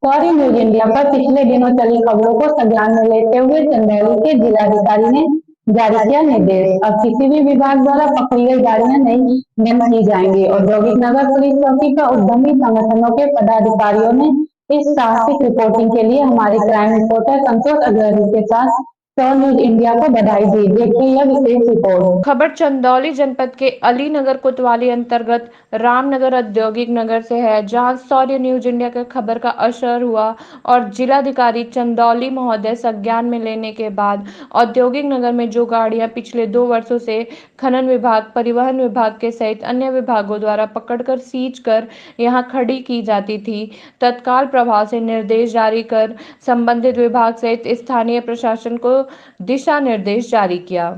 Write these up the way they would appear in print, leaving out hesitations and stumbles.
Sorry news India पर पिछले दिनों चली खबरों को संज्ञान में लेते हुए चंदौली के जिलाधिकारी ने जारी किया निर्देश। अब किसी भी विभाग द्वारा पकड़ी गई गाड़ियां नहीं बंद की जाएंगी। औद्योगिक नगर पुलिस चौकी का उद्यमी संगठनों के पदाधिकारियों ने इस साहसिक रिपोर्टिंग के लिए हमारे क्राइम रिपोर्टर संतोष अग्रवाल के साथ सौ न्यूज इंडिया को बधाई दी। देखिए यह विशेष रिपोर्ट। खबर चंदौली जनपद के अलीनगर कोतवाली अंतर्गत रामनगर औद्योगिक नगर से है, जहां सौर्य न्यूज इंडिया के खबर का असर हुआ और जिलाधिकारी चंदौली महोदय संज्ञान में लेने के बाद औद्योगिक नगर में जो गाड़ियां पिछले 2 वर्षों से खनन विभाग, परिवहन विभाग के सहित अन्य विभागों द्वारा पकड़कर सीज कर यहां खड़ी की जाती थी, तत्काल प्रभाव से निर्देश जारी कर संबंधित विभाग सहित स्थानीय प्रशासन को दिशा निर्देश जारी किया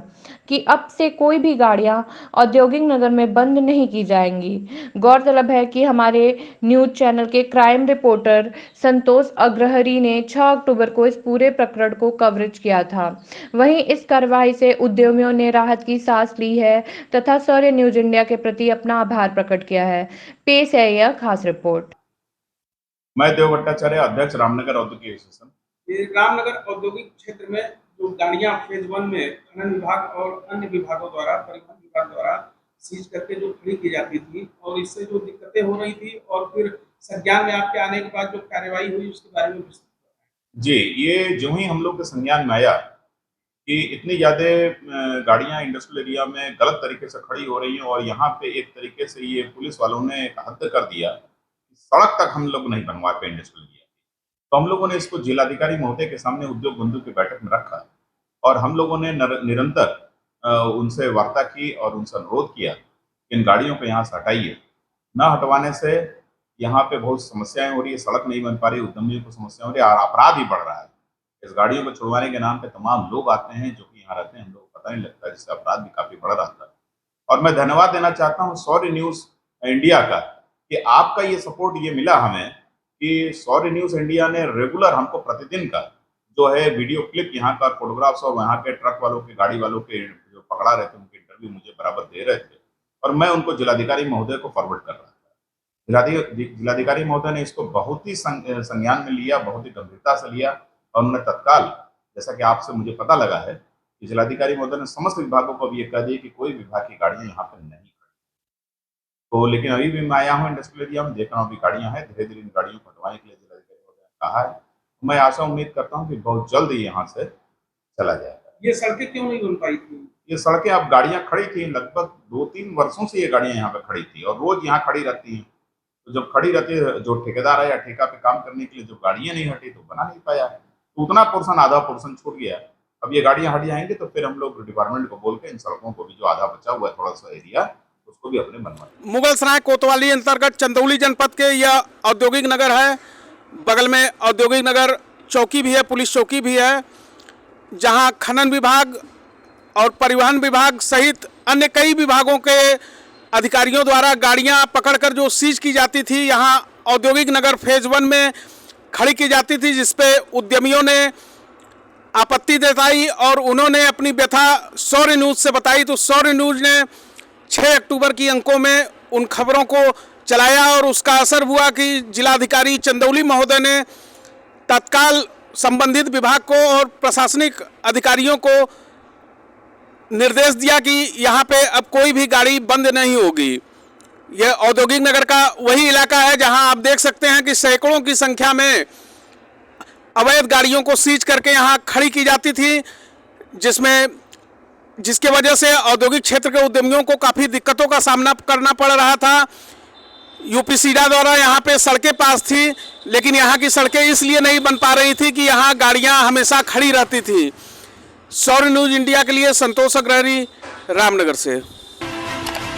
कि अब से कोई भी गाड़ियां औद्योगिक नगर में बंद नहीं की जाएंगी। गौरतलब है कि हमारे न्यूज चैनल के क्राइम रिपोर्टर संतोष अग्रहरी ने 6 अक्टूबर को इस पूरे प्रकरण को कवरेज किया था। वहीं इस कार्रवाई से उद्यमियों ने राहत की सांस ली है तथा सौर्य न्यूज इंडिया के प्रति अपना आभार प्रकट किया है। पेश है यह खास रिपोर्ट। मैं देव भट्टाचार्य, अध्यक्ष रामनगर औद्योगिक एसोसिएशन। ये रामनगर औद्योगिक क्षेत्र में जो गाड़ियां फेज 1 में खनन विभाग और अन्य विभागों द्वारा, परिवहन विभाग द्वारा सीज करके जो खड़ी की जाती थी और इससे जो दिक्कतें हो रही थी और फिर संज्ञान में आपके आने के बाद जो कार्रवाई हुई उसके बारे में जी, ये जो ही हम लोग के संज्ञान में आया कि इतनी ज्यादा गाड़ियां इंडस्ट्रियल एरिया में गलत तरीके से खड़ी हो रही हैं और यहाँ पे एक तरीके से ये पुलिस वालों ने एक हद कर दिया, सड़क तक हम लोग नहीं बनवा पे इंडस्ट्रियल एरिया। तो हम लोगों ने इसको जिलाधिकारी महोदय के सामने उद्योग बंधु की बैठक में रखा और हम लोगों ने निरंतर उनसे वार्ता की और उनसे अनुरोध किया कि इन गाड़ियों को यहाँ से हटाइए। न हटवाने से यहाँ पे बहुत समस्याएं हो रही है, सड़क नहीं बन पा रही, उद्यमियों को समस्या हो रही है और अपराध ही बढ़ रहा है। इस गाड़ियों को छुड़वाने के नाम पे तमाम लोग आते हैं जो कि यहाँ रहते हैं, हम लोग को पता नहीं लगता, जिससे अपराध भी काफी बढ़ रहा था। और मैं धन्यवाद देना चाहता हूँ सौर्य न्यूज इंडिया का कि आपका ये सपोर्ट ये मिला हमें कि सौर्य न्यूज इंडिया ने रेगुलर हमको प्रतिदिन का जो है वीडियो क्लिप यहाँ का, फोटोग्राफ्स और वहाँ के ट्रक वालों के, गाड़ी वालों के जो पकड़ा रहे थे उनके इंटरव्यू मुझे बराबर दे रहे थे और मैं उनको जिलाधिकारी महोदय को फॉरवर्ड कर रहा था। जिलाधिकारी महोदय ने इसको बहुत ही संज्ञान में लिया, बहुत ही गंभीरता से लिया और उन्होंने तत्काल, जैसा कि आपसे मुझे पता लगा है कि जिलाधिकारी महोदय ने समस्त विभागों को भी ये कह दिया कि कोई विभाग की गाड़ियां यहाँ पर नहीं खड़ी। तो लेकिन अभी भी मैं आया हूँ इंडस्ट्रियल एरिया में, देख रहा हूँ अभी गाड़ियां हैं, धीरे धीरे इन गाड़ियों को हटवाने के लिए जिलाधिकारी महोदय ने कहा है। मैं आशा उम्मीद करता हूँ कि बहुत जल्द ही यहाँ से चला जाएगा। ये सड़कें क्यों नहीं बन पाई थी? ये सड़कें, अब गाड़ियां खड़ी थी, लगभग 2-3 वर्षों से ये गाड़ियां यहाँ पे खड़ी थी और रोज यहाँ खड़ी रहती हैं। तो जब खड़ी रहती है, जो ठेकेदार है या ठेका पे काम करने के लिए जो गाड़ियां नहीं हटी तो बना नहीं पाया, तो उतना पोर्सन, आधा पोर्सन छूट गया। अब ये गाड़ियां हट जाएंगी तो फिर हम लोग डिपार्टमेंट को बोल के इन सड़कों को भी जो आधा बचा हुआ है थोड़ा सा एरिया, उसको भी अपने बनवा। मुगलसराय कोतवाली अंतर्गत चंदौली जनपद के यह औद्योगिक नगर है। बगल में औद्योगिक नगर चौकी भी है, पुलिस चौकी भी है, जहां खनन विभाग और परिवहन विभाग सहित अन्य कई विभागों के अधिकारियों द्वारा गाड़ियां पकड़कर जो सीज की जाती थी, यहां औद्योगिक नगर फेज 1 में खड़ी की जाती थी, जिसपे उद्यमियों ने आपत्ति जताई और उन्होंने अपनी व्यथा सौर्य न्यूज़ से बताई। तो सौर्य न्यूज़ ने 6 अक्टूबर की अंकों में उन खबरों को चलाया और उसका असर हुआ कि जिलाधिकारी चंदौली महोदय ने तत्काल संबंधित विभाग को और प्रशासनिक अधिकारियों को निर्देश दिया कि यहाँ पे अब कोई भी गाड़ी बंद नहीं होगी। यह औद्योगिक नगर का वही इलाका है जहाँ आप देख सकते हैं कि सैकड़ों की संख्या में अवैध गाड़ियों को सीज करके यहाँ खड़ी की जाती थी, जिसके वजह से औद्योगिक क्षेत्र के उद्यमियों को काफ़ी दिक्कतों का सामना करना पड़ रहा था। यूपीसीडा द्वारा यहाँ पे सड़कें पास थी, लेकिन यहाँ की सड़कें इसलिए नहीं बन पा रही थी कि यहाँ गाड़ियाँ हमेशा खड़ी रहती थी। सौर्य न्यूज़ इंडिया के लिए संतोष अग्रहरी, रामनगर से।